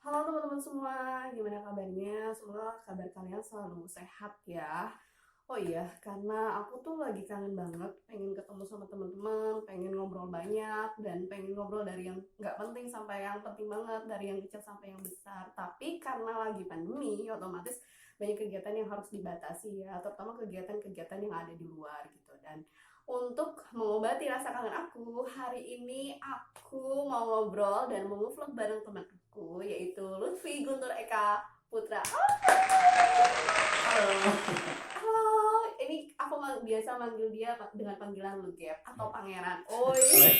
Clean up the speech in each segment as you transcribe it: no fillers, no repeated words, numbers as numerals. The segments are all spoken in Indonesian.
Halo teman-teman semua, gimana kabarnya? Semoga kabar kalian selalu sehat ya. Oh iya, karena aku tuh lagi kangen banget, pengen ketemu sama teman-teman, pengen ngobrol banyak, dan pengen ngobrol dari yang nggak penting sampai yang penting banget, dari yang kecil sampai yang besar. Tapi karena lagi pandemi, otomatis banyak kegiatan yang harus dibatasi ya, terutama kegiatan-kegiatan yang ada di luar gitu. Dan untuk mengobati rasa kangen aku, hari ini aku mau ngobrol dan mau vlog bareng teman aku, yaitu Lutfi Guntur Eka Putra. Halo. Halo, ini aku biasa manggil dia dengan panggilan lu Gap atau Ya. Pangeran. Oi, Oh, ya.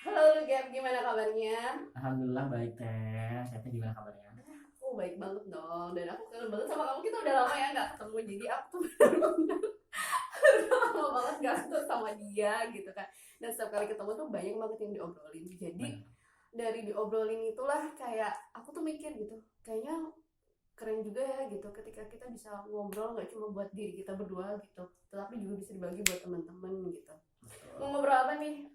halo lu Gap, gimana kabarnya? Alhamdulillah baik teh. Teteh gimana kabarnya? Oh baik banget dong, dan aku kangen banget sama kamu. Kita udah lama ya nggak ketemu, jadi aku tuh benar-benar udah lama banget nggak ketemu sama dia gitu kan. Dan setiap kali ketemu tuh banyak banget yang diobrolin. Jadi Benar. dari diobrolin itulah kayak aku tuh mikir gitu, kayaknya keren juga ya gitu ketika kita bisa ngobrol nggak cuma buat diri kita berdua gitu, tetapi juga bisa dibagi buat teman-teman gitu. Betul. Mau ngobrol apa nih?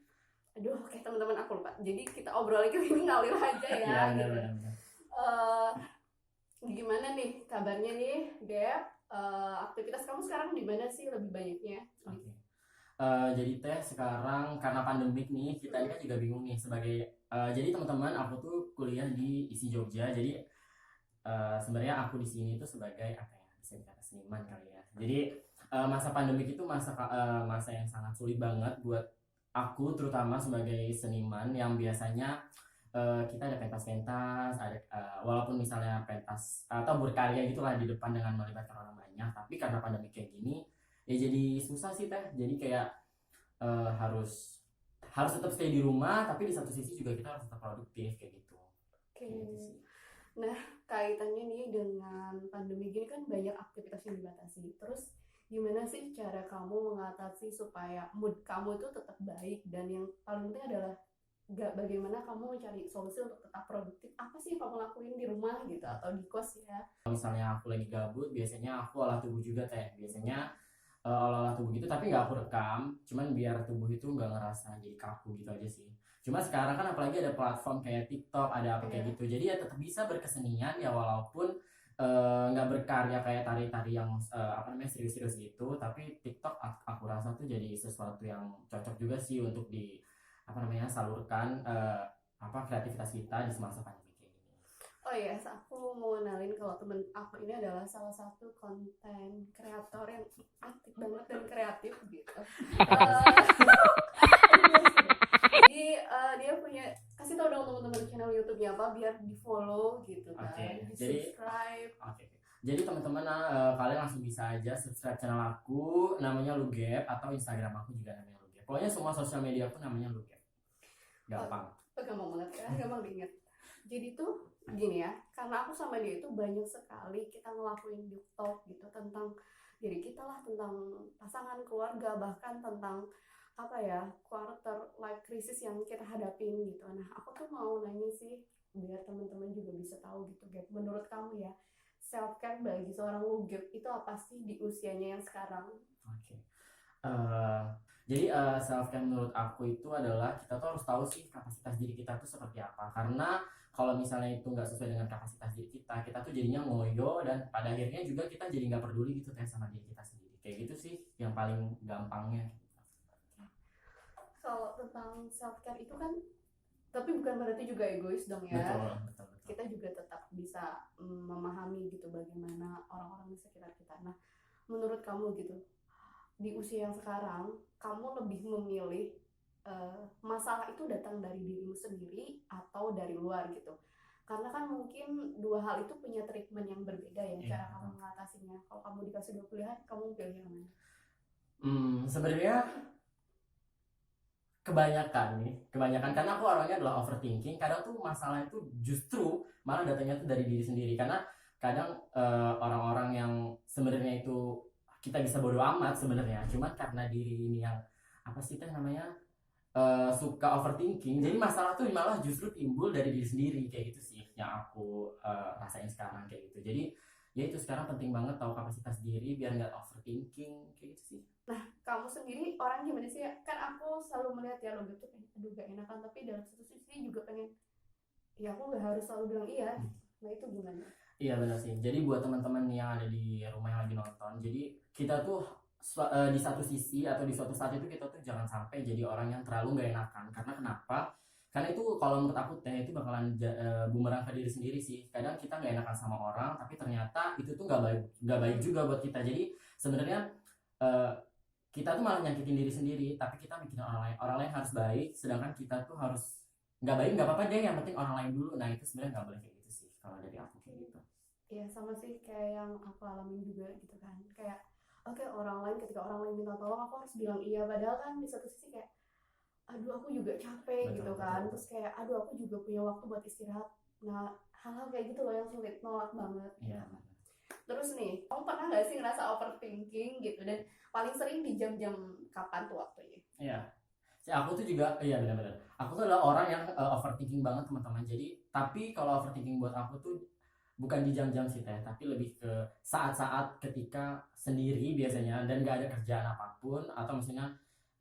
Aduh, oke teman-teman, aku lupa. Jadi kita obrolin ke ini ngalir aja ya Ya benar gitu. benar benar. Eh Gimana nih kabarnya nih, Dep? Aktivitas kamu sekarang di mana sih lebih banyaknya? Oke. Jadi teh sekarang karena pandemik nih kita ini kan juga bingung nih sebagai jadi teman-teman aku tuh kuliah di ISI Jogja. Jadi sebenarnya aku di sini tuh sebagai apa ya? Bisa dikata seniman kali ya. Jadi masa pandemik itu masa yang sangat sulit banget buat aku terutama sebagai seniman yang biasanya kita ada pentas-pentas, ada walaupun misalnya pentas atau berkarya gitulah di depan dengan melibatkan orang banyak, tapi karena pandemi kayak gini, ya jadi susah sih teh. Jadi kayak harus harus tetap stay di rumah, tapi di satu sisi juga kita harus tetap produktif kayak gitu. Oke. Kayak gitu sih. Nah, kaitannya nih dengan pandemi gini kan banyak aktivitas yang dibatasi. Terus gimana sih cara kamu mengatasi supaya mood kamu itu tetap baik, dan yang paling penting adalah bagaimana kamu mencari solusi untuk tetap produktif? Apa sih yang kamu lakuin di rumah gitu atau di kos ya? Misalnya aku lagi gabut, biasanya aku olah tubuh juga teh. Biasanya olah tubuh gitu, tapi nggak aku rekam, cuman biar tubuh itu nggak ngerasa jadi kaku gitu aja sih. Cuma sekarang kan apalagi ada platform kayak TikTok, ada apa kayak Iya. gitu, jadi ya tetap bisa berkesenian ya walaupun nggak berkarya kayak tari-tari yang apa namanya serius-serius gitu, tapi TikTok aku rasa tuh jadi sesuatu yang cocok juga sih untuk di apa namanya salurkan apa kreativitas kita di semasa pandemi kayak gini. Oh iya, yes, aku mau kenalin kalau temen aku ini adalah salah satu konten kreator yang aktif banget dan kreatif gitu. Eh, Aduh, gemes deh. Jadi dia punya, kasih tau dong teman-teman channel YouTube-nya apa biar di follow gitu Oke, kan, di jadi subscribe. oke. Jadi teman-teman kalian langsung bisa aja subscribe channel aku namanya Lugep atau Instagram aku juga namanya Lugep. Pokoknya semua sosial media aku namanya Lugep. Oh, Gampang. gampang banget ya, gampang diinget. Jadi tuh gini ya, karena aku sama dia itu banyak sekali kita ngelakuin deep talk gitu tentang diri kita lah, tentang pasangan, keluarga, bahkan tentang apa ya, quarter life crisis yang kita hadapin gitu. Nah, aku tuh mau nanya sih biar teman-teman juga bisa tahu gitu, Gap. Menurut kamu ya, self care bagi seorang lu, Gap, itu apa sih di usianya yang sekarang? Oke. Eh, jadi self care menurut aku itu adalah kita tuh harus tahu sih kapasitas diri kita tuh seperti apa. Karena kalau misalnya itu nggak sesuai dengan kapasitas diri kita, kita tuh jadinya ngoyo dan pada akhirnya juga kita jadi nggak peduli gitu teh sama diri kita sendiri. Kayak gitu sih yang paling gampangnya. Kalau tentang self care itu kan, tapi bukan berarti juga egois dong ya. Betul, betul, betul. Kita juga tetap bisa memahami gitu bagaimana orang-orang di sekitar kita. Nah, menurut kamu gitu, di usia yang sekarang, kamu lebih memilih masalah itu datang dari dirimu sendiri atau dari luar gitu? Karena kan mungkin dua hal itu punya treatment yang berbeda ya, Iya, cara betul. kamu mengatasinya. Kalau kamu dikasih dua pilihan, kamu pilih yang mana? Sebenarnya kebanyakan karena aku orangnya adalah overthinking. Kadang tuh masalah itu justru malah datangnya tuh dari diri sendiri. Karena kadang orang-orang yang sebenarnya itu kita bisa bodo amat sebenarnya, cuman karena diri ini yang apa sih teh namanya suka overthinking. Jadi masalah tuh malah justru timbul dari diri sendiri kayak gitu sih yang aku rasain sekarang kayak gitu. Jadi ya itu sekarang penting banget tahu kapasitas diri biar nggak overthinking kayak gitu sih. Nah, kamu sendiri orang gimana sih ya? Kan aku selalu melihat ya lo gitu, pengen aduh gak enakan, tapi dalam satu sisi juga pengen ya aku nggak harus selalu bilang iya. Nah itu gimana? Iya benar sih. Jadi buat teman-teman yang ada di rumah yang lagi nonton, jadi kita tuh di satu sisi atau di suatu saat itu kita tuh jangan sampai jadi orang yang terlalu nggak enakan. Karena kenapa? Karena itu kalau menurut aku teh itu bakalan bumerang ke diri sendiri sih. Kadang kita nggak enakan sama orang, tapi ternyata itu tuh nggak baik juga buat kita. Jadi sebenarnya eh, kita tuh malah nyakitin diri sendiri, tapi kita bikin orang lain harus baik, sedangkan kita tuh harus nggak baik nggak apa-apa deh, yang penting orang lain dulu. Nah itu sebenarnya nggak boleh kayak gitu sih kalau dari aku kayak gitu. Iya sama sih kayak yang aku alamin juga gitu kan. Kayak oke, orang lain ketika orang lain minta tolong aku harus bilang iya, padahal kan di satu sisi kayak aduh aku juga capek Betul, gitu betul, kan. betul. Terus kayak aduh aku juga punya waktu buat istirahat. Nah hal-hal kayak gitu loh yang sulit nolak banget. Iya. Terus nih, kamu pernah nggak sih ngerasa overthinking gitu, dan paling sering di jam-jam kapan tuh waktunya? Iya. Si aku tuh juga iya benar-benar. Aku tuh adalah orang yang overthinking banget teman-teman. Jadi tapi kalau overthinking buat aku tuh bukan di jam-jam sih teh, tapi lebih ke saat-saat ketika sendiri biasanya dan nggak ada kerjaan apapun atau misalnya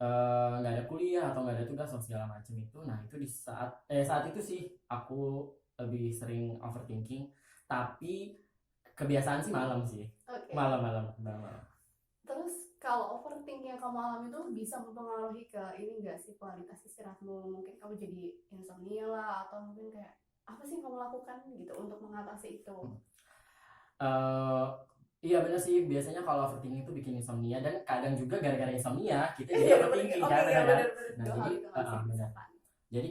nggak ada kuliah atau nggak ada tugas atau segala macam itu. Nah itu di saat itu sih aku lebih sering overthinking. Tapi kebiasaan sih malam sih. Oke. Malam-malam. Malam. Terus kalau overthinking yang kamu alami itu bisa mempengaruhi ke ini enggak sih, kualitas istirahatmu? Mungkin kamu jadi insomnia lah, atau mungkin kayak apa sih yang kamu lakukan gitu untuk mengatasi itu? Eh, iya bener sih, biasanya kalau overthinking itu bikin insomnia dan kadang juga gara-gara insomnia kita jadi Iya, overthinking oke, kan, iya bener kan? benar-benar Nah dua hal jadi itu nggak bisa bener. dipisahkan. Jadi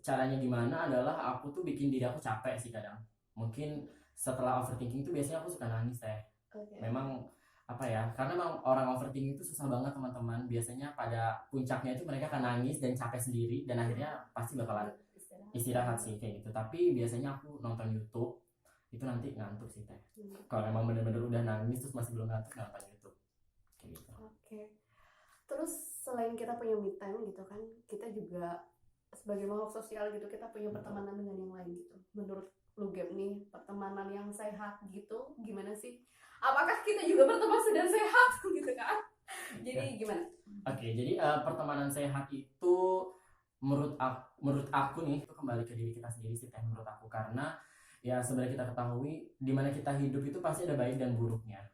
caranya gimana adalah aku tuh bikin diri aku capek sih kadang. Mungkin setelah overthinking itu biasanya aku suka nangis teh. Oke. Memang apa ya? Karena memang orang overthinking itu susah banget teman-teman. Biasanya pada puncaknya itu mereka akan nangis dan capek sendiri dan akhirnya pasti bakalan istirahat sih kayak gitu. Tapi biasanya aku nonton YouTube itu nanti ngantuk sih teh. Kalau emang bener-bener udah nangis terus masih belum ngantuk, nonton YouTube kayak gitu. Oke. Terus selain kita punya me time gitu kan, kita juga sebagai makhluk sosial gitu, kita punya pertemanan dengan yang lain gitu. Menurut lu Gap nih, pertemanan yang sehat gitu gimana sih? Apakah kita juga berteman dan sehat gitu kan? Jadi gimana? Oke, jadi pertemanan sehat itu menurut aku nih itu kembali ke diri kita sendiri sih teh, menurut aku. Karena ya sebenarnya kita ketahui di mana kita hidup itu pasti ada baik dan buruknya.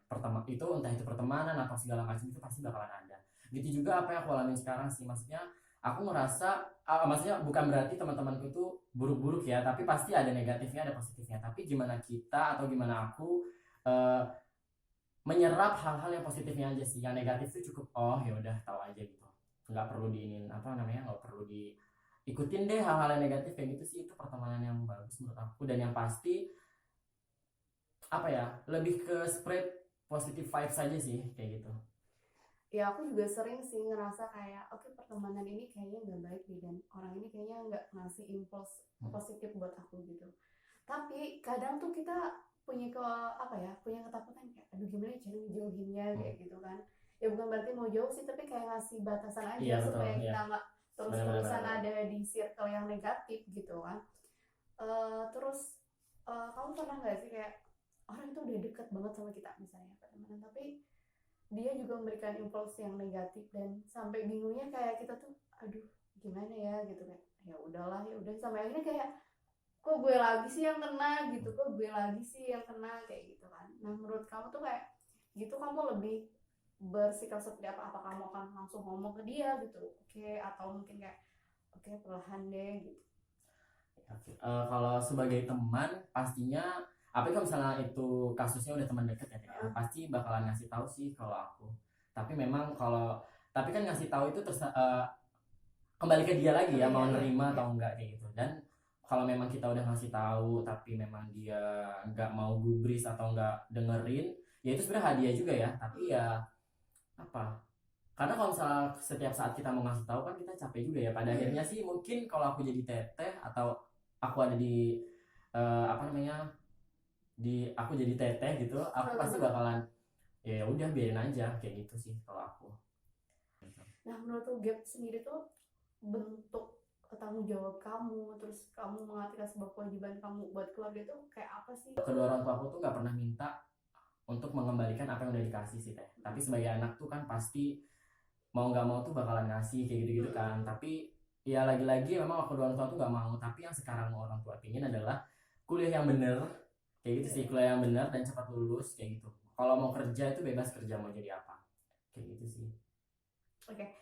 Itu entah itu pertemanan atau segala macam itu pasti bakalan ada. Gitu juga apa yang aku alamin sekarang sih, maksudnya aku ngerasa maksudnya bukan berarti teman-temanku itu buruk-buruk ya, tapi pasti ada negatifnya ada positifnya. Tapi gimana kita atau gimana aku eh, menyerap hal-hal yang positifnya aja sih. Yang negatif tuh cukup ya udah tahu aja gitu, nggak perlu diinin apa namanya, nggak perlu diikutin deh hal-hal yang negatif kayak gitu sih. Itu pertemanan yang bagus menurut aku, dan yang pasti apa ya, lebih ke spread positive vibes aja sih kayak gitu. Ya aku juga sering sih ngerasa kayak oke, pertemanan ini kayaknya nggak baik nih, dan orang ini kayaknya nggak ngasih impuls positif buat aku gitu. Tapi kadang tuh kita punya apa ya, punya ketakutan kayak aduh gimana ya cara ngejauhinnya kayak gitu kan. Ya bukan berarti mau jauh sih, tapi kayak ngasih batasan aja Iya betul, supaya iya. kita nggak terus-terusan ada di circle yang negatif gitu kan. Terus kamu pernah nggak sih kayak orang itu udah deket banget sama kita misalnya pertemanan, tapi dia juga memberikan impuls yang negatif, dan sampai bingungnya kayak kita tuh aduh gimana ya gitu kan. Ya udahlah, ya udah, sampai akhirnya kayak kok gue lagi sih yang kena gitu, kok gue lagi sih yang kena kayak gitu kan. Nah menurut kamu tuh kayak gitu, kamu lebih bersikap seperti apa? Apa kamu akan langsung ngomong ke dia gitu, oke, atau mungkin kayak oke perlahan deh gitu? Oke. Kalau sebagai teman pastinya, apa kalau misalnya itu kasusnya udah teman deket ya, pasti bakalan ngasih tahu sih kalau aku. Tapi memang tapi kan ngasih tahu itu kembali ke dia lagi ya, mau nerima atau enggak kayak gitu. Dan kalau memang kita udah ngasih tahu tapi memang dia nggak mau gubris atau nggak dengerin, ya itu sebenarnya hadiah juga ya. Tapi ya apa, karena kalau misalnya setiap saat kita mau ngasih tahu kan kita capek juga ya. Pada akhirnya sih mungkin kalau aku jadi teteh atau aku ada di apa namanya, aku jadi teteh gitu, aku pasti bakalan ya udah biarin aja kayak gitu sih kalau aku. Nah menurut lu Gap sendiri tuh bentuk tanggung jawab kamu, terus kamu mengartikan sebuah kewajiban kamu buat keluarga itu kayak apa sih? Kedua orang tua aku tuh nggak pernah minta untuk mengembalikan apa yang udah dikasih sih teh. Tapi sebagai anak tuh kan pasti mau nggak mau tuh bakalan ngasih kayak gitu-gitu kan. Tapi ya lagi-lagi memang waktu orang tua tuh gak mau, tapi yang sekarang orang tua pingin adalah kuliah yang bener, kayak gitu sih, kuliah yang bener dan cepat lulus kayak gitu. Kalau mau kerja itu bebas kerja mau jadi apa, kayak gitu sih. Oke.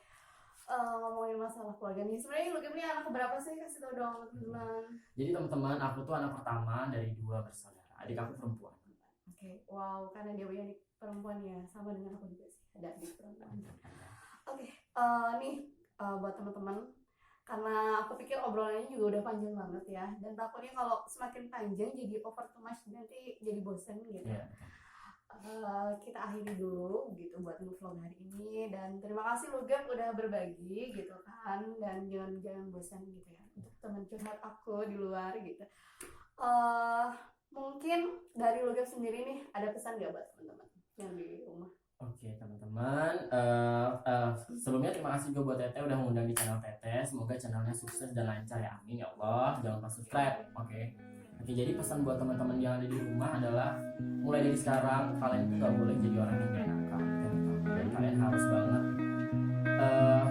Ngomongin masalah keluarga nih, sebenarnya lu ini anak berapa sih, kasih tau dong teman-teman. Jadi teman-teman, aku tuh anak pertama dari 2 bersaudara, adik aku perempuan. Oke, wow, karena dia punya adik perempuan ya, sama dengan aku juga sih, ada adik perempuan. Oke, nih buat teman-teman, karena aku pikir obrolannya juga udah panjang banget ya, dan takutnya kalau semakin panjang jadi over too much, nanti jadi bosen gitu. Iya. Kita akhiri dulu gitu buat vlog hari ini, dan terima kasih Lugap udah berbagi gitu kan, dan jangan bosan gitu ya untuk teman curhat aku di luar gitu. Mungkin dari Lugap sendiri nih ada pesan gak buat teman-teman yang di rumah? Oke teman-teman, sebelumnya terima kasih juga buat Tete udah mengundang di channel Tete. Semoga channelnya sukses dan lancar ya, amin ya Allah. Jangan lupa subscribe, oke. Oke, jadi pesan buat teman-teman yang ada di rumah adalah mulai dari sekarang kalian tuh gak boleh jadi orang yang gak enakan, dan kalian harus banget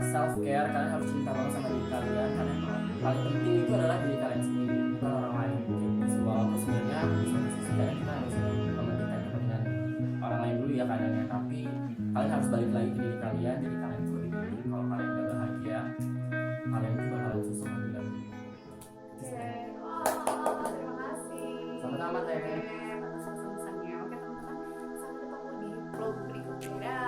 self care. Kalian harus cinta banget sama diri kalian, karena yang paling penting itu adalah diri kalian sendiri, bukan orang lain. Gitu. Walaupun sebenarnya di suatu sisi kadang kita harus mementingkan kepentingan orang lain dulu ya kadangnya, tapi kalian harus balik lagi ke diri kalian. Jadi kalian itu lebih penting. Kalau kalian udah bahagia, kalian itu bakalan susah juga. Oke, terima kasih. Sama-sama Teh. Atas pesan-pesannya. Oke teman-teman, sampai ketemu di vlog berikutnya.